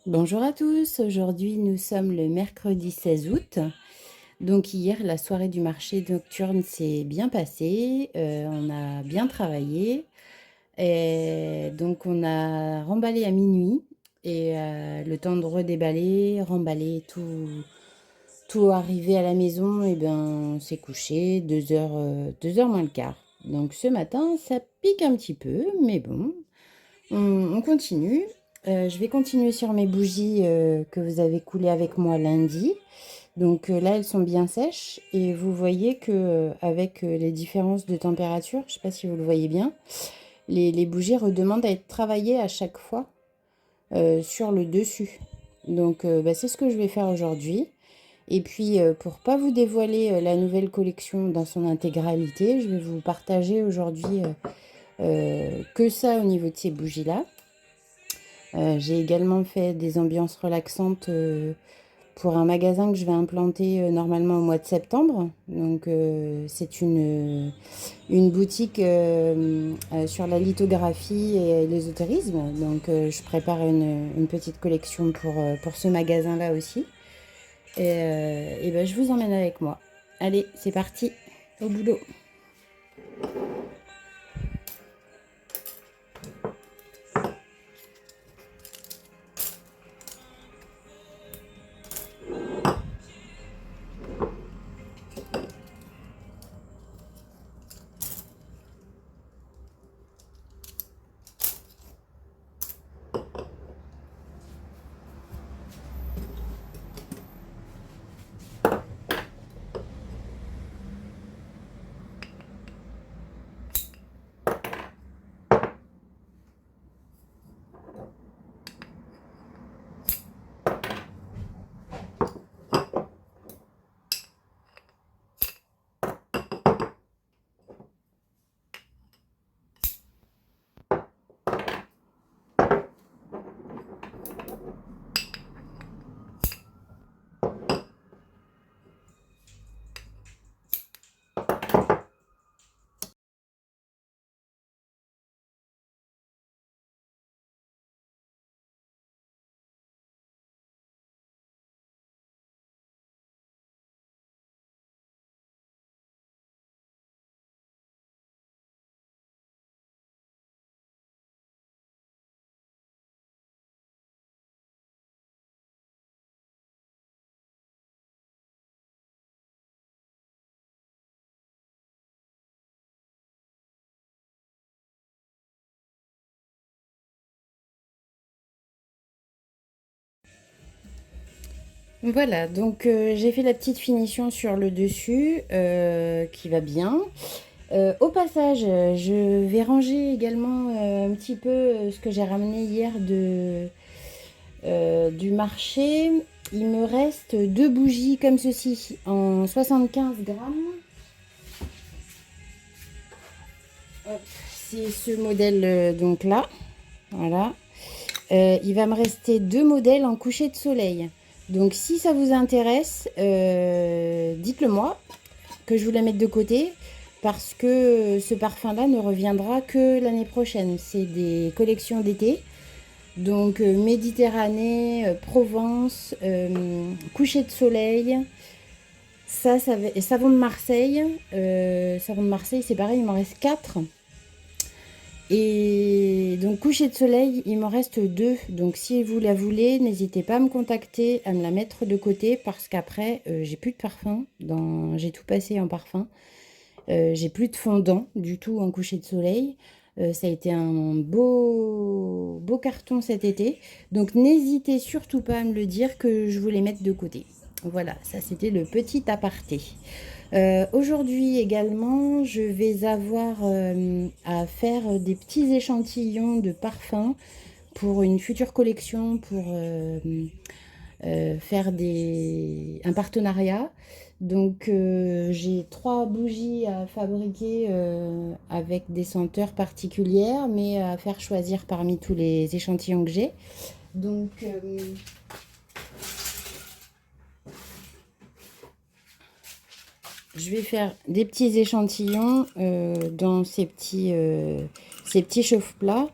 Bonjour à tous, aujourd'hui nous sommes le mercredi 16 août. Donc hier, la soirée du marché nocturne s'est bien passée, on a bien travaillé et donc on a remballé à minuit et le temps de redéballer, remballer, tout arrivé à la maison et ben on s'est couché 2 heures moins le quart. Donc ce matin, ça pique un petit peu, mais bon, on continue. Je vais continuer sur mes bougies que vous avez coulées avec moi lundi. Donc là, elles sont bien sèches et vous voyez que avec les différences de température, je ne sais pas si vous le voyez bien, les bougies redemandent à être travaillées à chaque fois sur le dessus. Donc bah, c'est ce que je vais faire aujourd'hui. Et puis pour pas vous dévoiler la nouvelle collection dans son intégralité, je vais vous partager aujourd'hui que ça au niveau de ces bougies-là. J'ai également fait des ambiances relaxantes pour un magasin que je vais implanter normalement au mois de septembre. Donc c'est une boutique sur la lithographie et l'ésotérisme. Donc je prépare une petite collection pour ce magasin-là aussi. Et ben, je vous emmène avec moi. Allez, c'est parti, au boulot. Voilà, donc j'ai fait la petite finition sur le dessus qui va bien. Au passage, je vais ranger également un petit peu ce que j'ai ramené hier du marché. Il me reste deux bougies comme ceci en 75 grammes. Hop, c'est ce modèle donc là. Voilà. Il va me rester deux modèles en coucher de soleil. Donc si ça vous intéresse, dites-le moi, que je vous la mette de côté, parce que ce parfum-là ne reviendra que l'année prochaine. C'est des collections d'été. Donc Méditerranée, Provence, coucher de soleil. Ça va, et savon de Marseille. Savon de Marseille, c'est pareil, il m'en reste 4. Et donc coucher de soleil, il m'en reste 2. Donc si vous la voulez, n'hésitez pas à me contacter, à me la mettre de côté parce qu'après, j'ai plus de parfum. J'ai tout passé en parfum. J'ai plus de fondant du tout en coucher de soleil. Ça a été un beau carton cet été. Donc n'hésitez surtout pas à me le dire que je vous les mette de côté. Voilà, ça c'était le petit aparté. Aujourd'hui également, je vais avoir à faire des petits échantillons de parfums pour une future collection, pour faire un partenariat. Donc j'ai 3 bougies à fabriquer avec des senteurs particulières, mais à faire choisir parmi tous les échantillons que j'ai. Donc je vais faire des petits échantillons dans ces petits chauffe-plats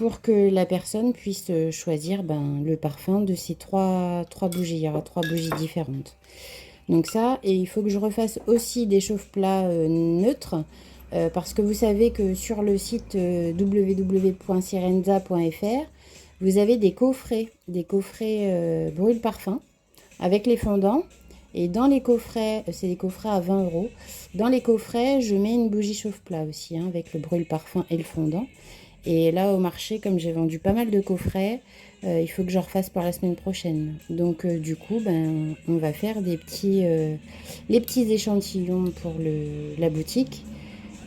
pour que la personne puisse choisir le parfum de ces trois bougies. Il y aura 3 bougies différentes. Donc ça, et il faut que je refasse aussi des chauffe-plats neutres, parce que vous savez que sur le site www.sirenza.fr, vous avez des coffrets brûle parfum avec les fondants. Et dans les coffrets, c'est des coffrets à 20 euros. Dans les coffrets, je mets une bougie chauffe-plat aussi, hein, avec le brûle parfum et le fondant. Et là, au marché, comme j'ai vendu pas mal de coffrets, il faut que je refasse pour la semaine prochaine. Donc, du coup, on va faire les petits échantillons pour la boutique.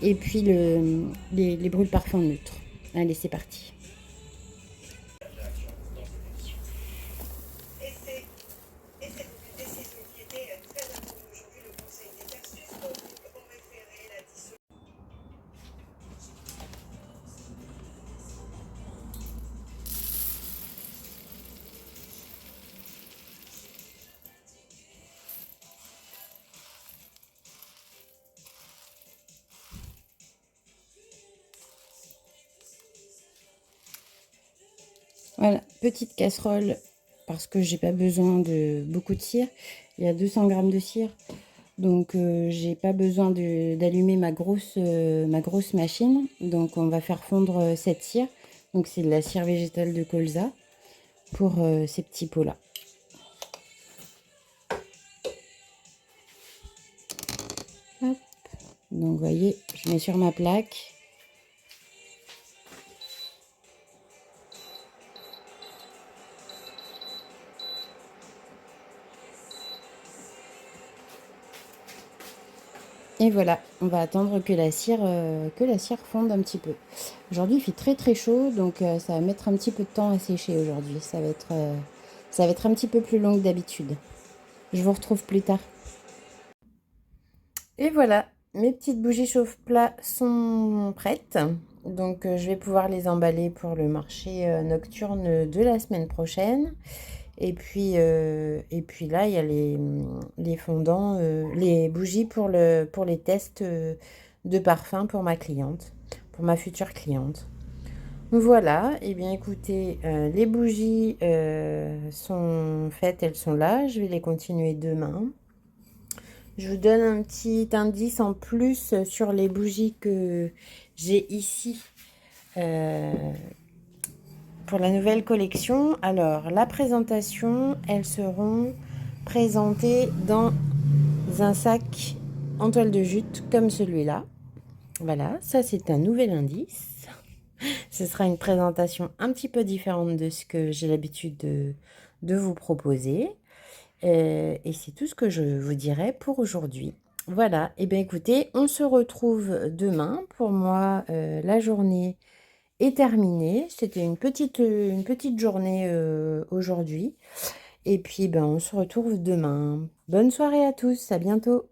Et puis, les brûle parfums neutres. Allez, c'est parti. Voilà, petite casserole, parce que j'ai pas besoin de beaucoup de cire. Il y a 200 grammes de cire. Donc, j'ai pas besoin d'allumer ma grosse machine. Donc, on va faire fondre cette cire. Donc, c'est de la cire végétale de colza pour ces petits pots-là. Hop. Donc, vous voyez, je mets sur ma plaque. Et voilà, on va attendre que la cire fonde un petit peu. Aujourd'hui, il fait très très chaud, donc ça va mettre un petit peu de temps à sécher aujourd'hui. Ça va être un petit peu plus long que d'habitude. Je vous retrouve plus tard. Et voilà, mes petites bougies chauffe-plat sont prêtes. Donc, je vais pouvoir les emballer pour le marché nocturne de la semaine prochaine. Et puis là, il y a les fondants, les bougies pour les tests de parfum pour ma cliente, pour ma future cliente. Voilà, et bien écoutez, les bougies sont faites, elles sont là. Je vais les continuer demain. Je vous donne un petit indice en plus sur les bougies que j'ai ici pour la nouvelle collection. Alors, la présentation, elles seront présentées dans un sac en toile de jute comme celui-là. Voilà, ça c'est un nouvel indice. Ce sera une présentation un petit peu différente de ce que j'ai l'habitude de vous proposer. Et c'est tout ce que je vous dirai pour aujourd'hui. Voilà, et bien écoutez, on se retrouve demain. Pour moi, la journée est terminée. C'était une petite journée aujourd'hui. Et puis, on se retrouve demain. Bonne soirée à tous, à bientôt.